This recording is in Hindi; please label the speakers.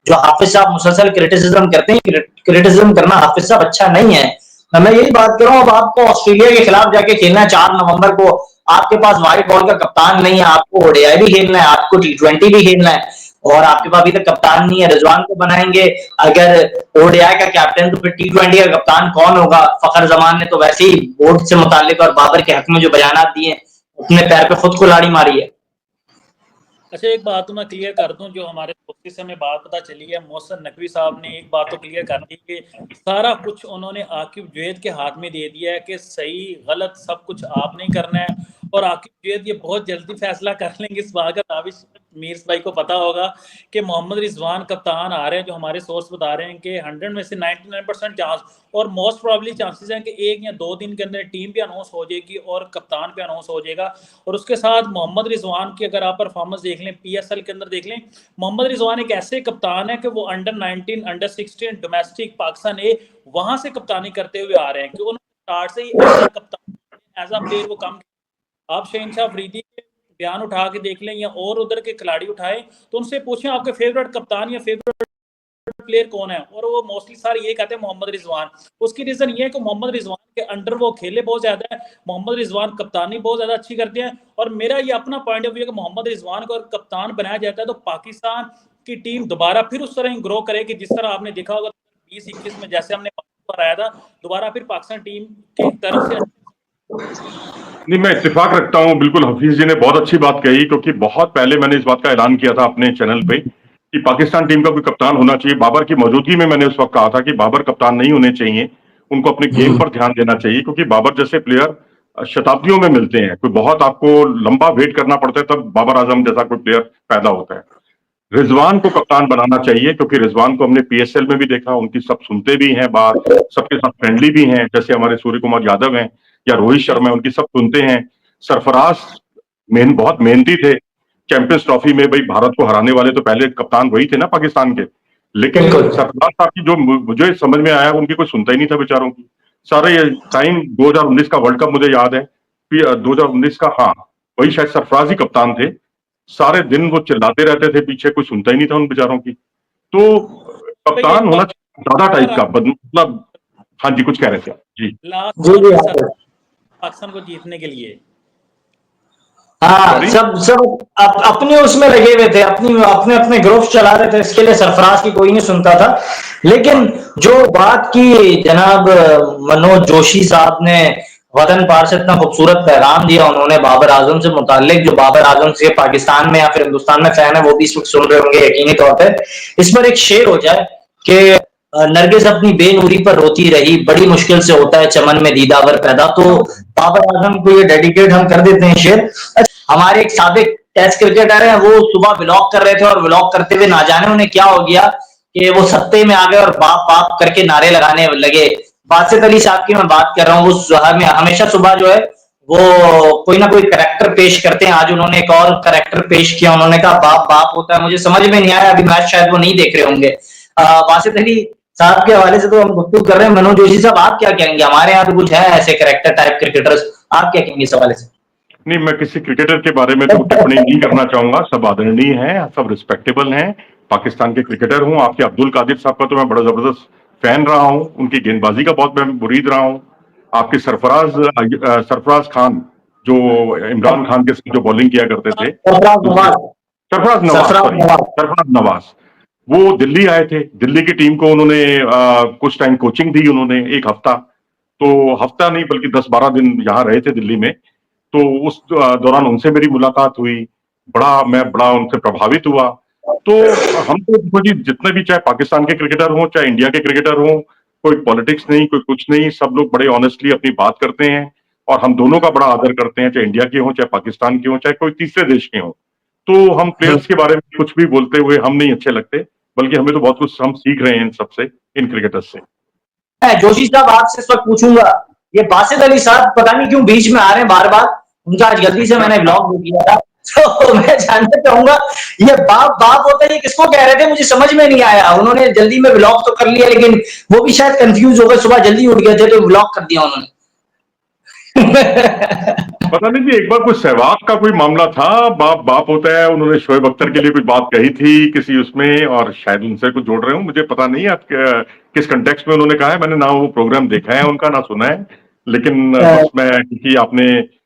Speaker 1: जो हाफिज साहब मुसलसल क्रिटिसिज्म करते हैं, क्रिटिसिज्म करना हाफिज साहब अच्छा नहीं है। मैं यही बात कर रहा हूँ, अब आपको ऑस्ट्रेलिया के खिलाफ जाके खेलना है 4 नवंबर को, आपके पास व्हाइट बॉल का कप्तान नहीं है, आपको ओडीआई भी खेलना है, आपको टी20 भी खेलना है, और आपके पास अभी तक कप्तान नहीं है। रिजवान को बनाएंगे अगर ओडीआई का कैप्टन, तो फिर टी20 का कप्तान कौन होगा? फखर जमान ने तो वैसे ही बोर्ड से मुतालिक और बाबर के हक में जो बयानात दिए, अपने पैर पे खुद कुल्हाड़ी मारी है।
Speaker 2: अच्छा, एक बात तो मैं क्लियर कर दूं, जो हमारे दोस्ती से हमें बात पता चली है, मोहसिन नकवी साहब ने एक बात तो क्लियर कर दी कि सारा कुछ उन्होंने आकिब जैद के हाथ में दे दिया है कि सही गलत सब कुछ आपने करना है, और आकिब जैद ये बहुत जल्दी फैसला कर लेंगे इस बात का। ताबिश मीर भाई को पता होगा कि मोहम्मद रिजवान कप्तान आ रहे हैं, जो हमारे सोर्स बता रहे हैं कि 100 में से 99% चांस, और मोस्ट प्रॉब्ली चांसेस हैं कि 1 या 2 दिन के अंदर टीम भी अनाउंस हो जाएगी और कप्तान भी अनाउंस हो जाएगा। और उसके साथ मोहम्मद रिजवान की अगर आप परफॉर्मेंस देख लें, पीएसएल के अंदर देख लें, मोहम्मद रिजवान एक ऐसे कप्तान है कि वो अंडर-19, अंडर-16 डोमेस्टिक पाकिस्तान ए वहां से कप्तानी करते हुए आ रहे हैं कि उन्होंने स्टार्ट से ही एज अ कप्तान, एज अ प्लेयर वो काम। आप शहनशाह अफरीदी के बयान उठा के देख लें या और उधर के खिलाड़ी उठाएं, तो उनसे पूछें आपके फेवरेट कप्तान या फेवरेट प्लेयर कौन है, और वो मोस्टली सारे ये कहते हैं मोहम्मद रिजवान। उसकी रीजन ये है कि मोहम्मद रिजवान के अंडर वो खेले बहुत ज्यादा है, मोहम्मद रिजवान कप्तानी बहुत ज्यादा अच्छी करते हैं। और मेरा ये अपना पॉइंट ऑफ व्यू है कि मोहम्मद रिजवान को अगर कप्तान बनाया जाता है तो पाकिस्तान की टीम दोबारा फिर उस तरह ही ग्रो करेगी, जिस तरह आपने देखा होगा 2021 में जैसे हमने आया था, दोबारा फिर पाकिस्तान टीम की तरफ से।
Speaker 3: नहीं, मैं इत्तेफाक रखता हूं, बिल्कुल हफीज जी ने बहुत अच्छी बात कही, क्योंकि बहुत पहले मैंने इस बात का ऐलान किया था अपने चैनल पे कि पाकिस्तान टीम का कोई कप्तान होना चाहिए। बाबर की मौजूदगी में मैंने उस वक्त कहा था कि बाबर कप्तान नहीं होने चाहिए, उनको अपने गेम पर ध्यान देना चाहिए, क्योंकि बाबर जैसे प्लेयर शताब्दियों में मिलते हैं। कोई बहुत आपको लंबा वेट करना पड़ता है तब बाबर आजम जैसा कोई प्लेयर पैदा होता है। रिजवान को कप्तान बनाना चाहिए, क्योंकि रिजवान को हमने पीएसएल में भी देखा, उनकी सब सुनते भी हैं बात, सबके साथ फ्रेंडली भी हैं, जैसे हमारे सूर्य कुमार यादव हैं या रोहित शर्मा, उनकी सब सुनते हैं। सरफराज बहुत मेहनती थे। चैंपियंस ट्रॉफी में भाई भारत को हराने वाले तो पहले कप्तान वही थे ना पाकिस्तान के। लेकिन सरफराज साहब की जो मुझे समझ में आया, उनकी कोई सुनता ही नहीं था बेचारों की। सारे टाइम 2019 का वर्ल्ड कप मुझे याद है, 2019 का, हाँ वही शायद सरफराज ही कप्तान थे। सारे दिन वो चिल्लाते रहते थे पीछे, कोई सुनता ही नहीं था उन बेचारों की। तो कप्तान होना ज्यादा टाइप का, मतलब हाँ जी, कुछ कह रहे थे जी।
Speaker 2: पाकिस्तान को जीतने के लिए
Speaker 1: हाँ, सब अपने उसमें लगे हुए थे, अपने अपने ग्रुप चला रहे थे, इसके लिए सरफराज की कोई नहीं सुनता था। लेकिन जो बात की जनाब मनोज जोशी साहब ने वतन पार से इतना खूबसूरत पैगाम दिया उन्होंने बाबर आजम से मुतालिक, जो बाबर आजम से पाकिस्तान में या फिर हिंदुस्तान में फैन है वो भी इस वक्त सुन रहे होंगे यकीनी तौर पे। इस पर एक शेर हो जाए कि नरगिस अपनी बेनूरी पर रोती रही, बड़ी मुश्किल से होता है चमन में दीदावर पैदा। तो बाबर आजम को ये डेडिकेट हम कर देते हैं शेर। हमारे एक साबिक टेस्ट क्रिकेटर है, वो सुबह व्लॉग कर रहे थे और व्लॉग करते हुए ना जाने उन्हें क्या हो गया कि वो सत्ते में आ गए और बाप बाप करके नारे लगाने लगे। बासित अली साहब की मैं बात कर रहा हूँ, वो हमेशा सुबह जो है वो कोई ना कोई करैक्टर पेश करते हैं। आज उन्होंने एक और करैक्टर पेश किया, उन्होंने कहा बाप बाप होता है। मुझे समझ में नहीं आया, अभी मैच शायद वो नहीं देख रहे होंगे। बासित अली साहब के हवाले से तो हम गुफ्तगू कर रहे हैं। मनोज जोशी साहब, आप क्या कहेंगे? हमारे यहाँ तो कुछ है ऐसे करैक्टर टाइप क्रिकेटर्स, आप क्या कहेंगे इस हवाले से?
Speaker 3: नहीं, मैं किसी क्रिकेटर के बारे में तो टिप्पणी नहीं करना चाहूंगा, सब आदरणीय हैं, सब रिस्पेक्टेबल हैं, पाकिस्तान के क्रिकेटर हूं। आपके अब्दुल कादिर साहब का तो मैं बड़ा जबरदस्त फैन रहा हूं, उनकी गेंदबाजी का बहुत मैं मुरीद रहा हूं। आपके सरफराज खान जो इमरान खान के साथ जो बॉलिंग किया करते थे, सरफराज नवाज, वो दिल्ली आए थे, दिल्ली की टीम को उन्होंने कुछ टाइम कोचिंग दी उन्होंने, 1 हफ्ता, तो हफ्ता नहीं बल्कि 10-12 दिन यहाँ रहे थे दिल्ली में। तो उस दौरान उनसे मेरी मुलाकात हुई, मैं बड़ा उनसे प्रभावित हुआ। तो हम तो जितने भी, चाहे पाकिस्तान के क्रिकेटर हों चाहे इंडिया के क्रिकेटर हों, कोई पॉलिटिक्स नहीं, कोई कुछ नहीं, सब लोग बड़े ऑनेस्टली अपनी बात करते हैं और हम दोनों का बड़ा आदर करते हैं, चाहे इंडिया के हों चाहे पाकिस्तान के हों चाहे कोई तीसरे देश के हों। तो हम प्लेयर्स के बारे में कुछ भी बोलते हुए हम नहीं अच्छे लगते, बल्कि हमें तो बहुत कुछ हम सीख रहे हैं इन सबसे, इन क्रिकेटर्स से।
Speaker 1: जोशी साहब, आपसे इस वक्त पूछूंगा, ये बासित अली साहब पता नहीं क्यों बीच में आ रहे हैं बार बार, उनका आज गलती से मैंने ब्लॉग भी किया था, तो मैं जानना चाहूंगा ये बाप बाप होता है, ये किसको कह रहे थे? मुझे समझ में नहीं आया। उन्होंने जल्दी में ब्लॉग तो कर लिया, लेकिन वो भी शायद कंफ्यूज हो गए, सुबह जल्दी उठ गए थे तो ब्लॉग कर दिया उन्होंने।
Speaker 3: पता नहीं जी, एक बार कुछ सहवाग का कोई मामला था, बाप होता है, उन्होंने शोएब अख्तर के लिए कुछ बात कही थी किसी उसमें, और शायद उनसे कुछ जोड़ रहे हूँ, मुझे पता नहीं आप किस कंटेक्स्ट में उन्होंने कहा है। मैंने ना वो प्रोग्राम देखा है उनका, ना सुना है, लेकिन बस मैं, क्योंकि आपने